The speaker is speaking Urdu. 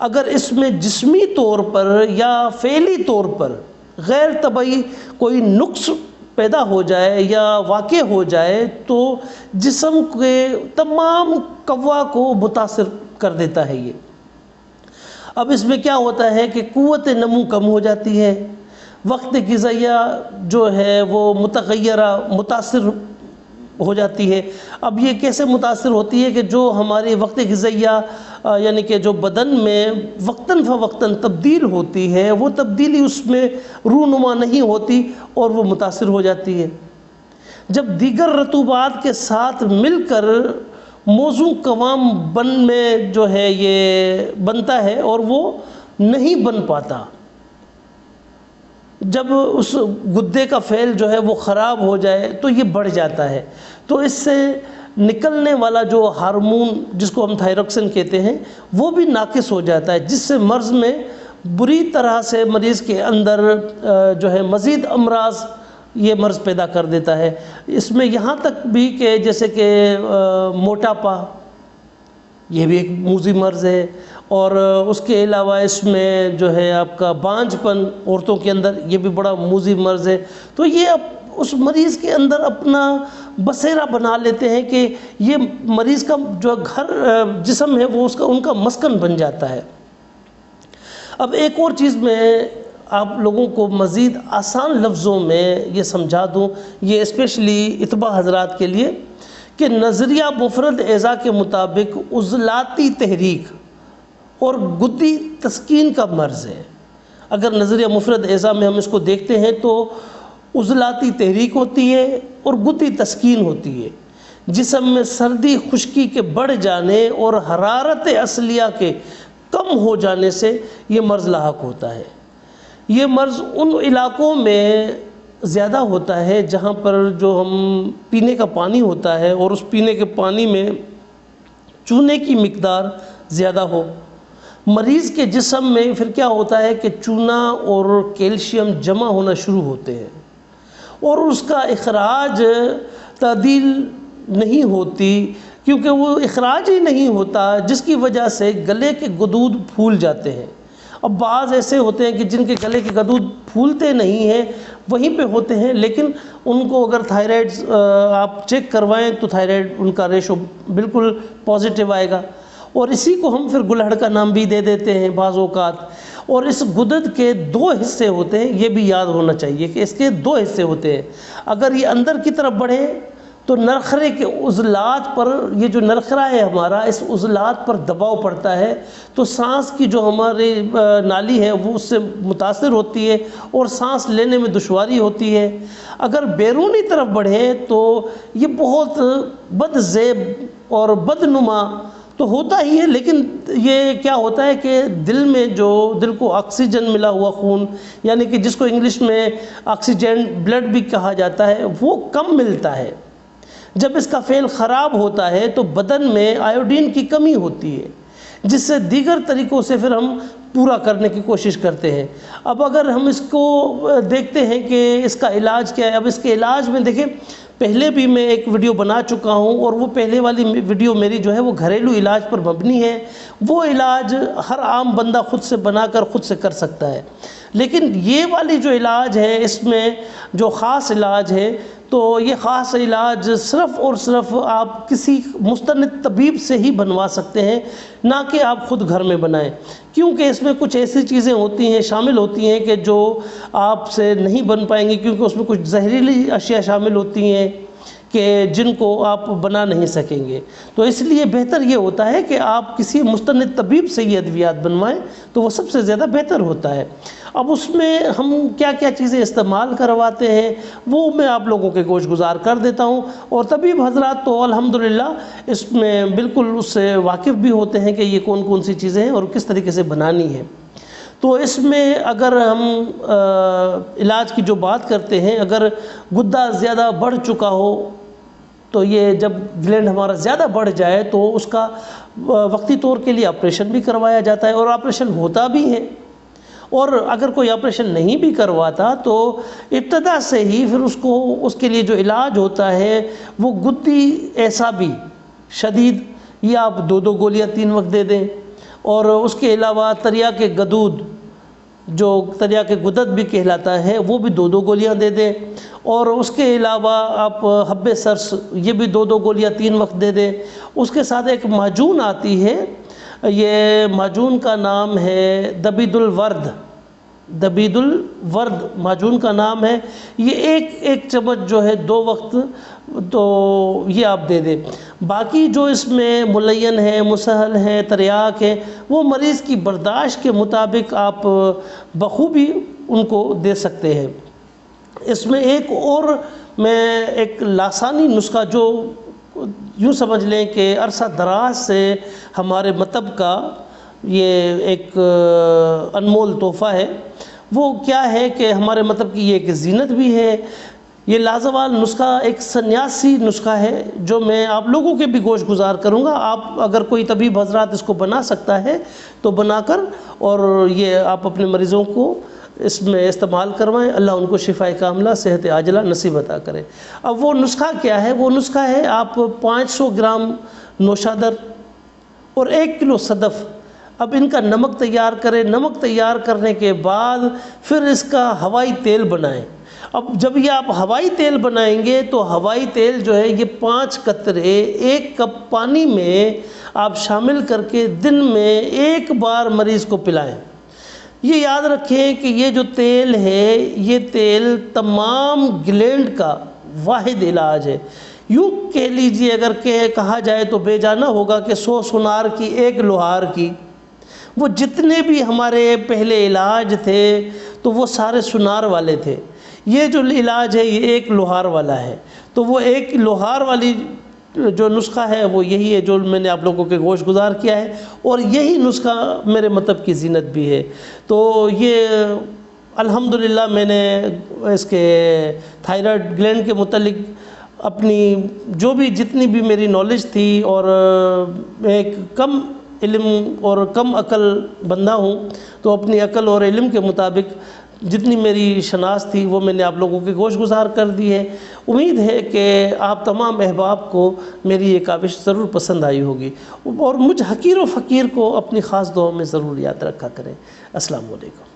اگر اس میں جسمی طور پر یا فعلی طور پر غیر طبعی کوئی نقص پیدا ہو جائے یا واقع ہو جائے تو جسم کے تمام قوا کو متاثر کر دیتا ہے یہ۔ اب اس میں کیا ہوتا ہے کہ قوت نمو کم ہو جاتی ہے، وقت غذائیہ جو ہے وہ متاثر ہو جاتی ہے۔ اب یہ کیسے متاثر ہوتی ہے کہ جو ہماری وقت غذائیہ یعنی کہ جو بدن میں وقتاً فوقتاً تبدیل ہوتی ہے، وہ تبدیلی اس میں رونما نہیں ہوتی اور وہ متاثر ہو جاتی ہے۔ جب دیگر رطوبات کے ساتھ مل کر موزوں قوام بن میں جو ہے یہ بنتا ہے اور وہ نہیں بن پاتا، جب اس گدے کا فعل جو ہے وہ خراب ہو جائے تو یہ بڑھ جاتا ہے، تو اس سے نکلنے والا جو ہارمون جس کو ہم تھائروکسن کہتے ہیں وہ بھی ناقص ہو جاتا ہے، جس سے مرض میں بری طرح سے مریض کے اندر جو ہے مزید امراض یہ مرض پیدا کر دیتا ہے۔ اس میں یہاں تک بھی کہ جیسے کہ موٹاپا، یہ بھی ایک موذی مرض ہے، اور اس کے علاوہ اس میں جو ہے آپ کا بانجھ پن عورتوں کے اندر، یہ بھی بڑا موذی مرض ہے۔ تو یہ اب اس مریض کے اندر اپنا بسیرا بنا لیتے ہیں کہ یہ مریض کا جو گھر جسم ہے وہ ان کا مسکن بن جاتا ہے۔ اب ایک اور چیز میں آپ لوگوں کو مزید آسان لفظوں میں یہ سمجھا دوں، یہ اسپیشلی اتباع حضرات کے لیے، کہ نظریہ مفرد اعضاء کے مطابق عضلاتی تحریک اور گدی تسکین کا مرض ہے۔ اگر نظریہ مفرد اعضاء میں ہم اس کو دیکھتے ہیں تو عضلاتی تحریک ہوتی ہے اور گدی تسکین ہوتی ہے۔ جسم میں سردی خشکی کے بڑھ جانے اور حرارت اصلیہ کے کم ہو جانے سے یہ مرض لاحق ہوتا ہے۔ یہ مرض ان علاقوں میں زیادہ ہوتا ہے جہاں پر جو ہم پینے کا پانی ہوتا ہے اور اس پینے کے پانی میں چونے کی مقدار زیادہ ہو۔ مریض کے جسم میں پھر کیا ہوتا ہے کہ چونا اور کیلشیم جمع ہونا شروع ہوتے ہیں اور اس کا اخراج تعدیل نہیں ہوتی، کیونکہ وہ اخراج ہی نہیں ہوتا، جس کی وجہ سے گلے کے غدود پھول جاتے ہیں۔ اب بعض ایسے ہوتے ہیں کہ جن کے گلے کے غدود پھولتے نہیں ہیں، وہیں پہ ہوتے ہیں، لیکن ان کو اگر تھائرائیڈ آپ چیک کروائیں تو تھائرائیڈ ان کا ریشو بالکل پازیٹیو آئے گا، اور اسی کو ہم پھر گلہڑ کا نام بھی دے دیتے ہیں بعض اوقات۔ اور اس غدد کے دو حصے ہوتے ہیں، یہ بھی یاد ہونا چاہیے کہ اس کے دو حصے ہوتے ہیں۔ اگر یہ اندر کی طرف بڑھے تو نرخرے کے عضلات پر، یہ جو نرخرہ ہے ہمارا، اس عضلات پر دباؤ پڑتا ہے، تو سانس کی جو ہماری نالی ہے وہ اس سے متاثر ہوتی ہے اور سانس لینے میں دشواری ہوتی ہے۔ اگر بیرونی طرف بڑھے تو یہ بہت بد زیب اور بدنما تو ہوتا ہی ہے، لیکن یہ کیا ہوتا ہے کہ دل میں جو دل کو آکسیجن ملا ہوا خون، یعنی کہ جس کو انگلش میں آکسیجن بلڈ بھی کہا جاتا ہے، وہ کم ملتا ہے۔ جب اس کا فعل خراب ہوتا ہے تو بدن میں آیوڈین کی کمی ہوتی ہے، جس سے دیگر طریقوں سے پھر ہم پورا کرنے کی کوشش کرتے ہیں۔ اب اگر ہم اس کو دیکھتے ہیں کہ اس کا علاج کیا ہے، اب اس کے علاج میں دیکھیں، پہلے بھی میں ایک ویڈیو بنا چکا ہوں، اور وہ پہلے والی ویڈیو میری جو ہے وہ گھریلو علاج پر مبنی ہے۔ وہ علاج ہر عام بندہ خود سے بنا کر خود سے کر سکتا ہے، لیکن یہ والی جو علاج ہے، اس میں جو خاص علاج ہے، تو یہ خاص علاج صرف اور صرف آپ کسی مستند طبیب سے ہی بنوا سکتے ہیں، نہ کہ آپ خود گھر میں بنائیں، کیونکہ اس میں کچھ ایسی چیزیں ہوتی ہیں، شامل ہوتی ہیں کہ جو آپ سے نہیں بن پائیں گی، کیونکہ اس میں کچھ زہریلی اشیاء شامل ہوتی ہیں کہ جن کو آپ بنا نہیں سکیں گے۔ تو اس لیے بہتر یہ ہوتا ہے کہ آپ کسی مستند طبیب سے یہ ادویات بنوائیں، تو وہ سب سے زیادہ بہتر ہوتا ہے۔ اب اس میں ہم کیا کیا چیزیں استعمال کرواتے ہیں وہ میں آپ لوگوں کے گوش گزار کر دیتا ہوں، اور طبیب حضرات تو الحمدللہ اس میں بالکل اس سے واقف بھی ہوتے ہیں کہ یہ کون کون سی چیزیں ہیں اور کس طریقے سے بنانی ہے۔ تو اس میں اگر ہم علاج کی جو بات کرتے ہیں، اگر گدہ زیادہ بڑھ چکا ہو، تو یہ جب گلینڈ ہمارا زیادہ بڑھ جائے تو اس کا وقتی طور کے لیے آپریشن بھی کروایا جاتا ہے، اور آپریشن ہوتا بھی ہے۔ اور اگر کوئی آپریشن نہیں بھی کرواتا تو ابتدا سے ہی پھر اس کے لیے جو علاج ہوتا ہے وہ گدی اعصابی شدید، یا آپ 2 گولیاں 3 وقت دے دیں، اور اس کے علاوہ تریاک گدود جو تریاک گدد بھی کہلاتا ہے وہ بھی 2 گولیاں دے دیں، اور اس کے علاوہ آپ حب سرس یہ بھی 2 گولیاں 3 وقت دے دیں۔ اس کے ساتھ ایک معجون آتی ہے، یہ معجون کا نام ہے دبید الورد، دبید الورد معجون کا نام ہے۔ یہ ایک چمچ جو ہے 2 وقت تو یہ آپ دے دیں۔ باقی جو اس میں ملین ہے، مسہل ہے، تریاک ہے، وہ مریض کی برداشت کے مطابق آپ بخوبی ان کو دے سکتے ہیں۔ اس میں ایک اور میں ایک لاسانی نسخہ جو یوں سمجھ لیں کہ عرصہ دراز سے ہمارے مطب کا یہ ایک انمول تحفہ ہے، وہ کیا ہے کہ ہمارے مطب کی یہ ایک زینت بھی ہے۔ یہ لازوال نسخہ ایک سنیاسی نسخہ ہے جو میں آپ لوگوں کے بھی گوش گزار کروں گا۔ آپ اگر کوئی طبیب حضرات اس کو بنا سکتا ہے تو بنا کر اور یہ آپ اپنے مریضوں کو اس میں استعمال کروائیں، اللہ ان کو شفاء کاملہ صحت عاجلہ نصیب عطا کرے۔ اب وہ نسخہ کیا ہے؟ وہ نسخہ ہے آپ 500 گرام نوشادر اور 1 کلو صدف، اب ان کا نمک تیار کریں۔ نمک تیار کرنے کے بعد پھر اس کا ہوائی تیل بنائیں۔ اب جب یہ آپ ہوائی تیل بنائیں گے تو ہوائی تیل جو ہے یہ 5 قطرے 1 کپ پانی میں آپ شامل کر کے دن میں 1 بار مریض کو پلائیں۔ یہ یاد رکھیں کہ یہ جو تیل ہے یہ تیل تمام گلینڈ کا واحد علاج ہے۔ یوں کہہ لیجئے اگر کہا جائے تو بے جانا ہوگا کہ 100 سنار کی 1 لوہار کی۔ وہ جتنے بھی ہمارے پہلے علاج تھے تو وہ سارے سنار والے تھے، یہ جو علاج ہے یہ 1 لوہار والا ہے۔ تو وہ 1 لوہار والی جو نسخہ ہے وہ یہی ہے جو میں نے آپ لوگوں کے گوش گزار کیا ہے، اور یہی نسخہ میرے مطب کی زینت بھی ہے۔ تو یہ الحمدللہ میں نے اس کے تھائرائیڈ گلینڈ کے متعلق اپنی جو بھی جتنی بھی میری نالج تھی، اور میں ایک کم علم اور کم عقل بندہ ہوں، تو اپنی عقل اور علم کے مطابق جتنی میری شناخت تھی وہ میں نے آپ لوگوں کے گوش گزار کر دی ہے۔ امید ہے کہ آپ تمام احباب کو میری یہ کاوش ضرور پسند آئی ہوگی، اور مجھ حقیر و فقیر کو اپنی خاص دعاؤں میں ضرور یاد رکھا کریں۔ السلام علیکم۔